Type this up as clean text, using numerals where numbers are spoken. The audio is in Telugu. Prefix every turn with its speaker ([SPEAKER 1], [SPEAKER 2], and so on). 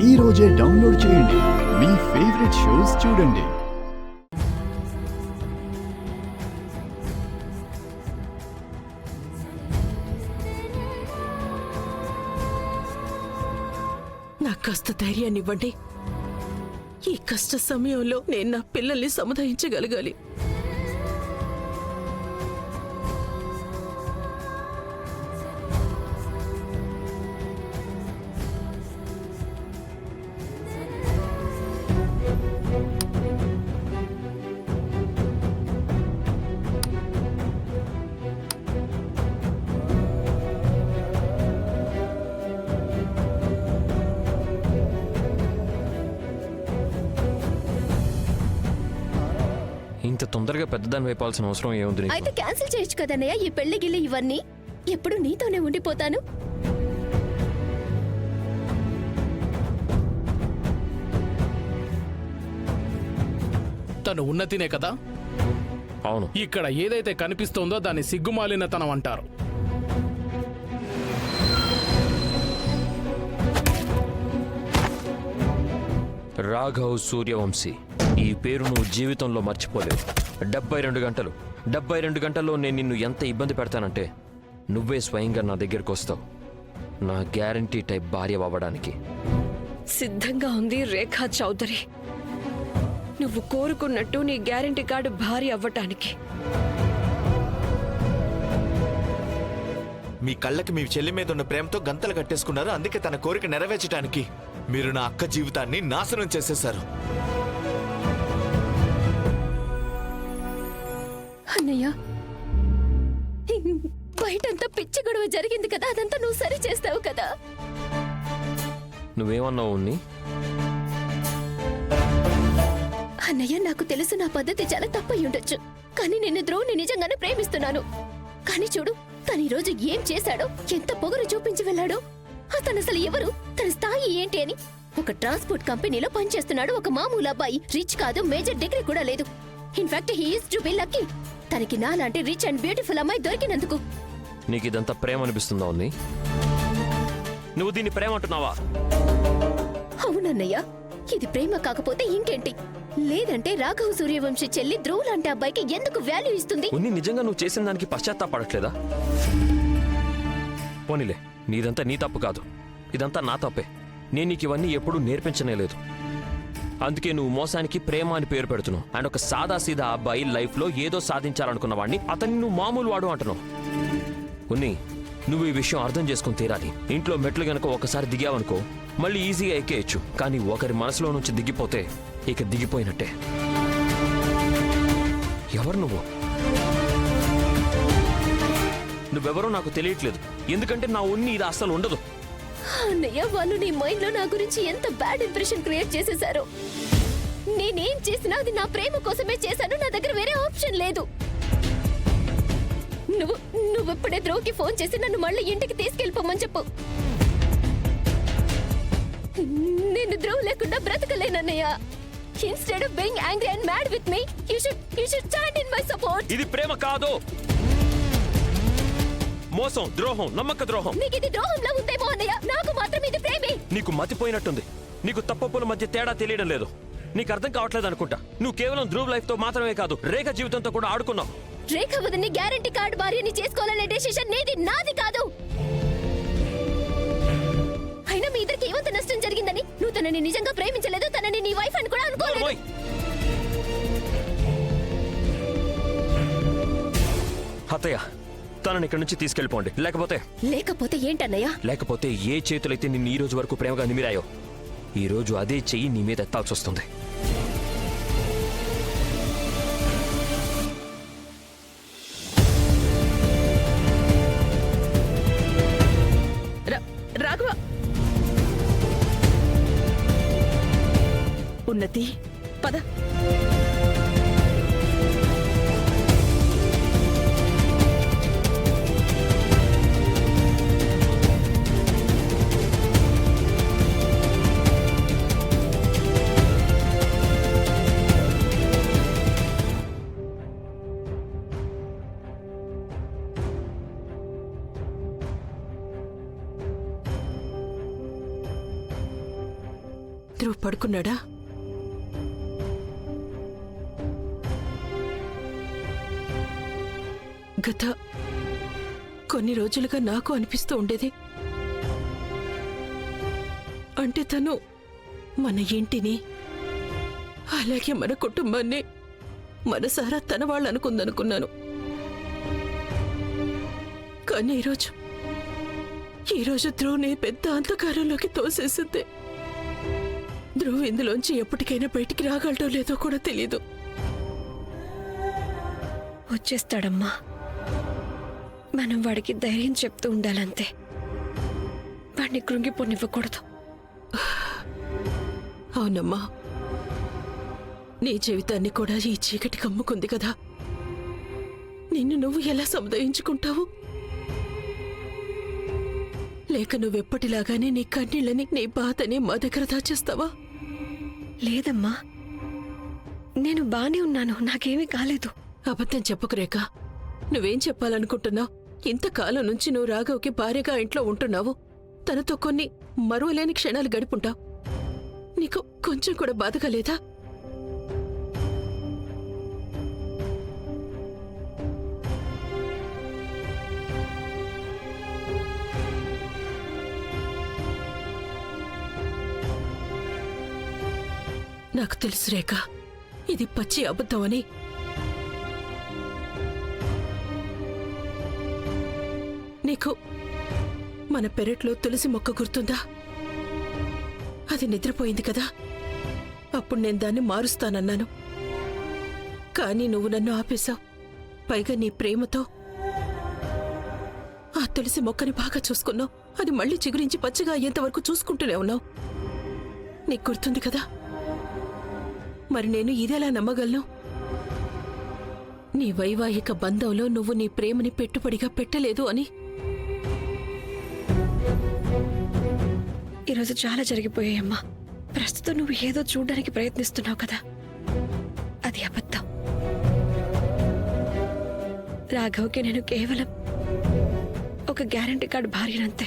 [SPEAKER 1] ఈ రోజే డౌన్లోడ్ చేయండి. మీ ఫేవరెట్ షోస్ చూడండి.
[SPEAKER 2] నాకు కాస్త ధైర్యాన్ని ఇవ్వండి. ఈ కష్ట సమయంలో నేను నా పిల్లల్ని సముదాయించగలగాలి.
[SPEAKER 3] ఇంత తొందరగా పెద్దదాన్ని వైపాల్సిన అవసరం ఏముంది నీకు?
[SPEAKER 4] అయితే క్యాన్సిల్ చేయొచ్చు కదన్నయ్య ఈ పెళ్లి గిల్లి ఇవన్నీ. ఎప్పుడు నీతోనే ఉండిపోతాను.
[SPEAKER 5] తను ఉన్నతినే కదా.
[SPEAKER 3] అవును.
[SPEAKER 5] ఇక్కడ ఏదైతే కనిపిస్తోందో దాన్ని సిగ్గుమాలినతనం అంటారు.
[SPEAKER 3] రాఘవ్ సూర్యవంశీ, ఈ పేరు నువ్వు జీవితంలో మర్చిపోలేవు. 72 గంటల్లో నేను నిన్ను ఎంత ఇబ్బంది పెడతానంటే నువ్వే స్వయంగా నా దగ్గరికి వస్తావు, నా గ్యారంటీ టైప్ భార్య అవ్వడానికి.
[SPEAKER 6] సిద్ధంగా ఉంది రేఖా చౌదరి. నువ్వు కోరుకున్నట్టు నీ గ్యారంటీ కార్డు భార్య అవ్వటానికి.
[SPEAKER 7] మీ కళ్ళకి మీ చెల్లి మీద ఉన్న ప్రేమతో గంతలు కట్టేసుకున్నారు. అందుకే తన కోరిక నెరవేర్చడానికి మీరు నా అక్క జీవితాన్ని నాశనం చేసేశారు.
[SPEAKER 4] అన్నయ్య, బయటంతా పిచ్చి గొడవ జరిగింది కదా, అదంతా నువ్వు సరి చేస్తావు కదా.
[SPEAKER 3] నువ్వేమన్నావు ఉన్ని?
[SPEAKER 4] అన్నయ్య, నాకు తెలుసు నా పద్ధతి చాలా తప్పయి ఉండొచ్చు, కానీ నేను ధ్రువుని నిజంగానే ప్రేమిస్తున్నాను. కానీ చూడు, తను ఈ రోజు ఏం చేశాడో, ఎంత పొగరు చూపించి వెళ్ళాడో. అతను అసలు ఎవరు, తన స్థాయి ఏంటి అని. ఒక ట్రాన్స్పోర్ట్ కంపెనీలో పనిచేస్తున్నాడు. ఒక మామూలు అబ్బాయి, రిచ్ కాదు, మేజర్ డిగ్రీ కూడా లేదు. In fact he is to be lucky. తనకి నాలాంటి రిచ్ అండ్ బ్యూటిఫుల్ అమ్మాయి దొరికినందుకు.
[SPEAKER 3] నీకు ఇదంతా ప్రేమ అనిపిస్తుందా ఉన్ని? నువ్వు దీన్ని ప్రేమ అంటున్నావా?
[SPEAKER 4] అవునన్నయ్య, ఇది ప్రేమ కాకపోతే ఇంకేంటి? లేదంటే రాఘవ సూర్యవంశీ చెల్లి ధ్రువ్ లాంటి అబ్బాయికి ఎందుకు వాల్యూ ఇస్తుంది?
[SPEAKER 3] ఉన్ని, నిజంగా నువ్వు చేసిన దానికి పశ్చాత్తాపడట్లేదా? పోనీలే, నీదంతా నీ తప్పు కాదు, ఇదంతా నా తప్పే. నేను నీకు ఇవన్నీ ఎప్పుడూ నేర్పించనే లేదు. అందుకే నువ్వు మోసానికి ప్రేమ అని పేరు పెడుతున్నావు. అండ్ ఒక సాదా సీదా అబ్బాయి లైఫ్లో ఏదో సాధించాలనుకున్న వాడిని అతన్ని నువ్వు మామూలు వాడు అంటున్నావు. ఉన్ని, నువ్వు ఈ విషయం అర్థం చేసుకుని తీరాలి. ఇంట్లో మెట్లు గనక ఒకసారి దిగావనుకో మళ్ళీ ఈజీగా ఎక్కేయచ్చు, కానీ ఒకరి మనసులో నుంచి దిగిపోతే ఇక దిగిపోయినట్టే. ఎవరు నువ్వు? నువ్వెవరో నాకు తెలియట్లేదు, ఎందుకంటే నా ఉన్ని ఇది అస్సలు ఉండదు.
[SPEAKER 4] అన్నయ్య, వాళ్ళు నీ మైండ్ లో నా గురించి ఎంత బ్యాడ్ ఇంప్రెషన్ క్రియేట్ చేసేశారు. నేనేం చేసినా అది నా ప్రేమ కోసమే చేశాను. నా దగ్గర వేరే ఆప్షన్ లేదు. నువ్వెప్పుడే ధ్రువ్కి ఫోన్ చేసి నన్ను మళ్ళీ ఇంటికి తీసుకెళ్ళిపోమని చెప్పు. నేను ధ్రువ్ లేకుండా బ్రతకలేనన్నయ్య. Instead of being angry and mad with me, you should stand in my support.
[SPEAKER 3] ఇది ప్రేమ కాదు, మోసం, ద్రోహం, నమ్మక ద్రోహం.
[SPEAKER 4] నీకు ఇది ద్రోహంలా ఉందేమో అన్నయ్య, నాకు మాత్రం ఇది ప్రేమే.
[SPEAKER 3] నీకు మతిపోయినట్టుంది. నీకు తప్పప్పుల మధ్య తేడా తెలియడం లేదు. నీకు అర్థం కావట్లేదు అనుకుంటా. నువ్వు కేవలం ధ్రువ్ లైఫ్ తో మాత్రమే కాదు, రేఖ జీవితంతో కూడా ఆడుకున్నావు.
[SPEAKER 4] రేఖ వదిని గ్యారంటీ కార్డు భార్యని చేసుకోవాలనే డెసిషన్ నీది, నాది కాదు. అయినా మీ ఇద్దరికి ఏమంత నష్టం జరిగిందని? నువ్వు తనని నిజంగా ప్రేమించలేదు, తనని నీ వైఫ్ అని కూడా అనుకోలేదు.
[SPEAKER 3] అత్తయ్య, తనని ఇక్కడి నుంచి తీసుకెళ్ళిపోండి. లేకపోతే
[SPEAKER 4] ఏంటన్నయ్య?
[SPEAKER 3] లేకపోతే ఏ చేతులైతే నిన్ను ఈ రోజు వరకు ప్రేమగా నిమిరాయో ఈ రోజు అదే చెయ్యి నీ మీద ఎత్తాల్సి వస్తుంది.
[SPEAKER 2] రాఘవ, ఉన్నతి, పద. ధ్రువ్ పడుకున్నాడా? గత కొన్ని రోజులుగా నాకు అనిపిస్తూ ఉండేది, అంటే తను మన ఇంటిని అలాగే మన కుటుంబాన్ని మనసారా తన వాళ్ళు అనుకుందనుకున్నాను. కానీ ఈరోజు ధ్రువ్ని పెద్ద అంధకారంలోకి తోసేసింది. ధ్రువ్ ఇందులోంచి ఎప్పటికైనా బయటికి రాగలటో లేదో కూడా తెలీదు.
[SPEAKER 6] వచ్చేస్తాడమ్మా. మనం వాడికి ధైర్యం చెప్తూ ఉండాలంతే. వాడిని కృంగిపోనివ్వకూడదు.
[SPEAKER 2] అవునమ్మా, నీ జీవితాన్ని కూడా ఈ చీకటి కమ్ముకుంది కదా. నిన్ను నువ్వు ఎలా సముదాయించుకుంటావు? లేక నువ్వెప్పటిలాగానే నీ కన్నీళ్ళని, నీ బాధని మా దగ్గర దాచేస్తావా?
[SPEAKER 6] లేదమ్మా, నేను బానే ఉన్నాను. నాకేమీ కాలేదు.
[SPEAKER 2] అబద్ధం చెప్పకు రేఖ. నువ్వేం చెప్పాలనుకుంటున్నావు? ఇంతకాలం నుంచి నువ్వు రాఘవ్కి భార్యగా ఇంట్లో ఉంటున్నావు. తనతో కొన్ని మరువలేని క్షణాలు గడుపుంటావు. నీకు కొంచెం కూడా బాధగా లేదా? నాకు తెలుసు రేఖ, ఇది పచ్చి అబద్ధం అని. నీకు మన పెరట్లో తులసి మొక్క గుర్తుందా? అది నిద్రపోయింది కదా. అప్పుడు నేను దాన్ని మారుస్తానన్నాను. కానీ నువ్వు నన్ను ఆపేశావు. పైగా నీ ప్రేమతో ఆ తులసి మొక్కని బాగా చూసుకున్నావు. అది మళ్ళీ చిగురించి పచ్చగా అయ్యేంతవరకు చూసుకుంటూనే ఉన్నావు. నీకు గుర్తుంది కదా. మరి నేను ఇదెలా నమ్మగలను? నీ వైవాహిక బంధంలో నువ్వు నీ ప్రేమని పెట్టుబడిగా పెట్టలేదు అని.
[SPEAKER 6] ఈరోజు చాలా జరిగిపోయాయమ్మా. ప్రస్తుతం నువ్వు ఏదో చూడడానికి ప్రయత్నిస్తున్నావు కదా, అది అబద్ధం. రాఘవ్కి నేను కేవలం ఒక గ్యారెంటీ కార్డు భార్యనంతే.